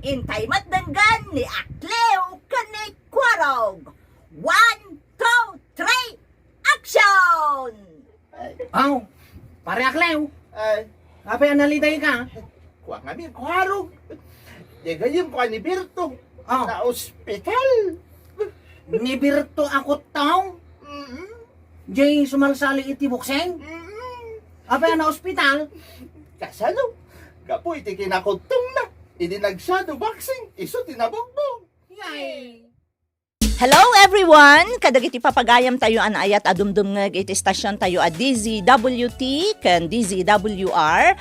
Intay matdanggan ni Akleo Kanikwarog. 1, 2, 3, action! Aw, pare Akleo, Ay, apa yang nalitay ka? kuha nga niya, kuharog. Di ganyan kuha ni Berto. Oh. Na ospital. Ni Birto ako tao, Mm-mm. jay sumalsali iti bukseng. Mm-mm. Apa yang na ospital? Kasano? Kapo iti kinakutong na. Idi nagsado boxing. Iso tinabugbog. Yay! Hello everyone! Kadagiti papagayam tayo an ayat adumdum nga iti stasyon tayo a DZWT ken DZWR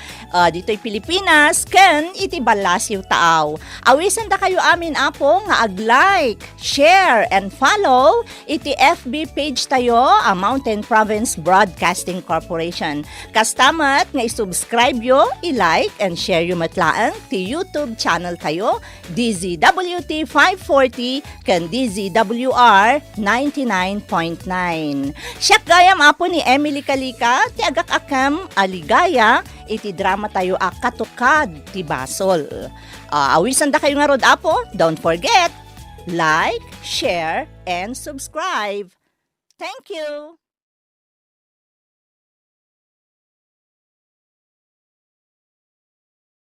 dito'y Pilipinas ken iti Balasiw Taaw. Awisan da kayo amin apo nga ag-like, share and follow iti FB page tayo a Mountain Province Broadcasting Corporation. Kastamat nga i-subscribe yo, i-like and share yo matlaan ti YouTube channel tayo DZWT 540 ken DZWR 99.9. Siyak gayam apo ni Emily Kalika, ti agak akam aligaya, iti drama tayo a Katukad ti Basol. Awisan da kayo nga rod apo, don't forget, like, share, and subscribe. Thank you!